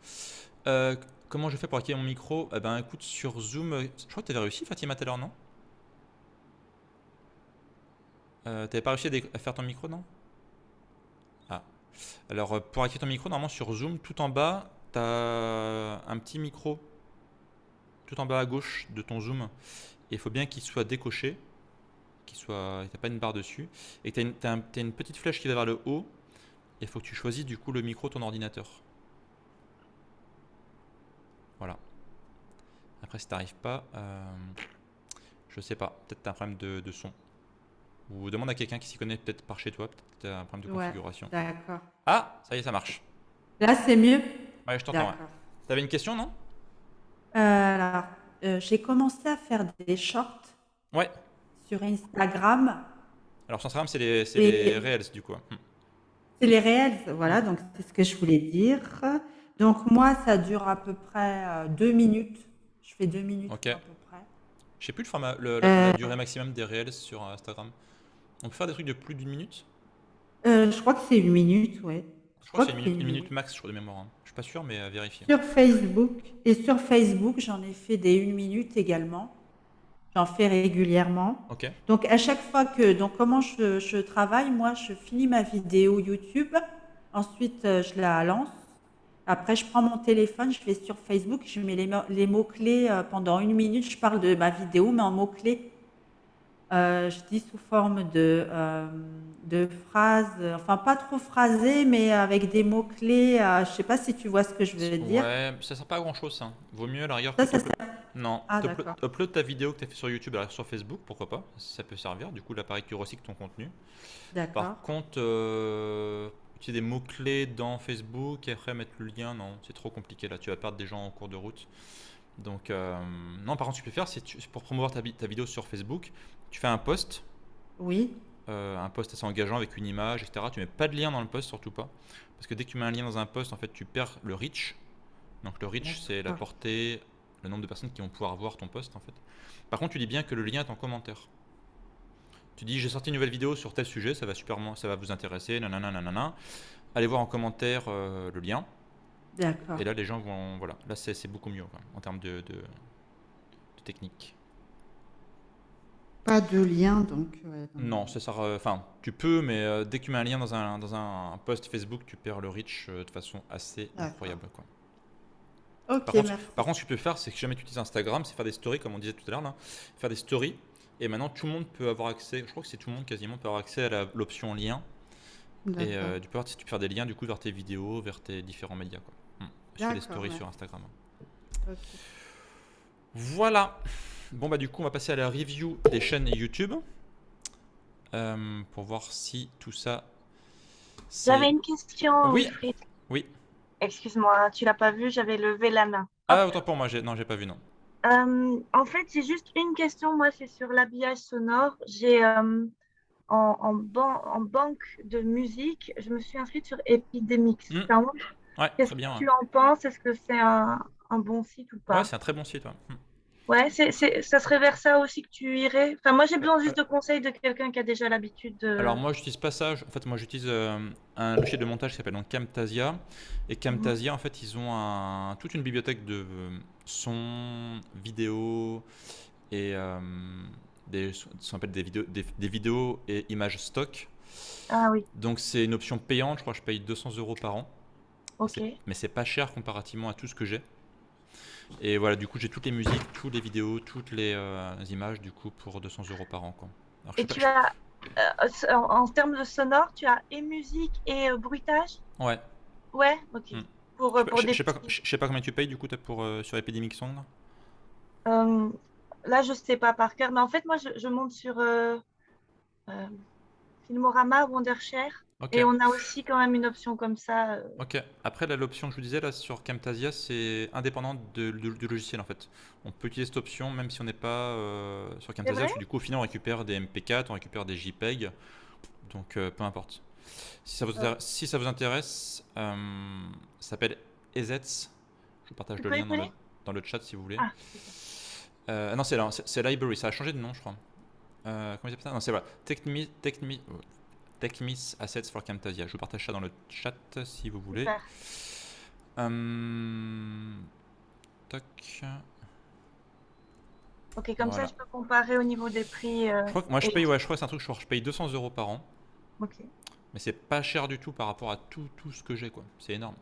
Comment je fais pour activer mon micro? Écoute, sur Zoom, je crois que tu avais réussi, Fatima, tout à l'heure, non? Tu n'avais pas réussi à faire ton micro, non? Ah. Alors pour activer ton micro, normalement sur Zoom, tout en bas, tu as un petit micro. Tout en bas à gauche de ton Zoom. Et il faut bien qu'il soit décoché. Tu n'as pas une barre dessus. Et tu as une petite flèche qui va vers le haut. Il faut que tu choisisses du coup le micro de ton ordinateur. Voilà. Après, si tu n'arrives pas, je sais pas, peut-être tu as un problème de son. Ou demande à quelqu'un qui s'y connaît peut-être par chez toi, peut-être tu as un problème de configuration. D'accord. Ah, ça y est, ça marche. Là, c'est mieux? Ouais, je t'entends. Ouais. Tu avais une question, non? Alors, j'ai commencé à faire des shorts Ouais. sur Instagram. Alors, sur Instagram, c'est les Reels, du coup. C'est les Reels, voilà, donc c'est ce que je voulais dire. Donc moi, ça dure à peu près 2 minutes. Je fais 2 minutes Ok. à peu près. Je sais plus le format, la durée maximum des Reels sur Instagram. On peut faire des trucs de plus d'1 minute? Je crois que c'est 1 minute, ouais. Je crois que c'est une minute max, je crois, de mémoire. Hein. Je suis pas sûr, mais à vérifier. Sur Facebook. Et sur Facebook, j'en ai fait des 1 minute également. J'en fais régulièrement. Ok. Donc à chaque fois donc comment je travaille, moi je finis ma vidéo YouTube, ensuite je la lance Après, je prends mon téléphone, je vais sur Facebook, je mets les mots-clés pendant 1 minute, je parle de ma vidéo, mais en mots-clés. Je dis sous forme de phrases, enfin pas trop phrasées, mais avec des mots-clés. Je sais pas si tu vois ce que je veux dire. Ouais, ça sert pas à grand chose ça. Vaut mieux à la rigueur que Ça tu Non, Ah, d'accord. upload ta vidéo que tu as fait sur YouTube alors, sur Facebook, pourquoi pas, ça peut servir. Du coup, là, pareil, tu recycles ton contenu. D'accord. Par contre, utiliser des mots-clés dans Facebook et après mettre le lien, non, c'est trop compliqué là, tu vas perdre des gens en cours de route. Donc, non, par contre, ce que tu peux faire, c'est pour promouvoir ta vidéo sur Facebook, tu fais Oui. un post assez engageant avec une image, etc. Tu mets pas de lien dans le post, surtout pas. Parce que dès que tu mets un lien dans un post, en fait, tu perds le reach. Donc, le reach, c'est la D'accord. portée, le nombre de personnes qui vont pouvoir voir ton post, en fait. Par contre, tu dis bien que le lien est en commentaire. Tu dis, j'ai sorti une nouvelle vidéo sur tel sujet, ça va vous intéresser, nanana, nanana. Allez voir en commentaire le lien. D'accord. Et là, les gens vont. Voilà, là, c'est beaucoup mieux quoi, en termes de technique. Pas de lien, donc. Ouais, Non, ça sert. Enfin, tu peux, mais dès que tu mets un lien dans un post Facebook, tu perds le reach de façon assez D'accord. incroyable. Quoi. Ok, Par merci. contre, ce que tu peux faire, c'est que si jamais tu utilises Instagram, c'est faire des stories, comme on disait tout à l'heure, là. Faire des stories. Et maintenant, tout le monde peut avoir accès. Je crois que c'est tout le monde quasiment peut avoir accès à l'option lien. Et D'accord. tu peux faire des liens du coup vers tes vidéos, vers tes différents médias. Quoi. Je fais des D'accord, stories ouais. sur Instagram. Ok. Voilà. Bon bah du coup on va passer à la review des chaînes YouTube pour voir si tout ça J'avais c'est... une question, Oui, Wilfried. oui. Excuse-moi, tu l'as pas vu, j'avais levé la main. Hop. Ah autant pour moi, non j'ai pas vu non. En fait, j'ai juste une question. Moi, c'est sur l'habillage sonore. J'ai en banque de musique, je me suis inscrite sur Epidemic Hmm, Sound. Ouais, Qu'est-ce très que bien. tu en penses? Est-ce que c'est un bon site ou Ouais, pas? c'est un très bon site. Ouais. Ouais, ça serait vers ça aussi que tu irais. Enfin, moi, j'ai besoin juste de conseils de quelqu'un qui a déjà l'habitude Alors de. moi j'utilise pas ça, en fait moi j'utilise un logiciel de montage qui s'appelle donc Camtasia. Et Camtasia en fait ils ont toute une bibliothèque de sons, vidéos et ce qu'on appelle des vidéos et images stock. Ah oui, Donc c'est une option payante, je crois que je paye 200 € par an. ok. Mais c'est pas cher comparativement à tout ce que j'ai. Et voilà, du coup j'ai toutes les musiques, toutes les vidéos, toutes les images du coup pour 200 € par an. Quoi. Alors, je Et sais pas, tu as, en termes de sonore, tu as et musique et bruitage? Ouais. Ouais, ok. Hmm. Pour des Je sais pas combien tu payes du coup sur Epidemic Sound. Euh, là, je sais pas par cœur, mais en fait, moi, je monte sur euh, Filmorama, Wondershare, Ok. et on a aussi quand même une option comme ça. Ok. Après, là, l'option que je vous disais là sur Camtasia, c'est indépendant du logiciel en fait. On peut utiliser cette option même si on n'est pas sur C'est Camtasia, vrai? parce que du coup, au final, on récupère des MP4, on récupère des JPEG, donc peu importe. Si ça vous intéresse, ça s'appelle Ezets. Je vous partage Tu le peux lien épeler? dans le chat si vous voulez. Ah, Non, c'est Library, ça a changé de nom, je crois. Comment il s'appelle ça? Non, c'est voilà. TechMiss Assets for Camtasia. Je vous partage ça dans le chat si vous voulez. super. Tac. Ok, comme Voilà. ça, je peux comparer au niveau des prix. Je crois que moi je et- paye, ouais, je crois que c'est un truc, je paye 200 € par an. Ok. Mais c'est pas cher du tout par rapport à tout ce que j'ai, quoi. C'est énorme.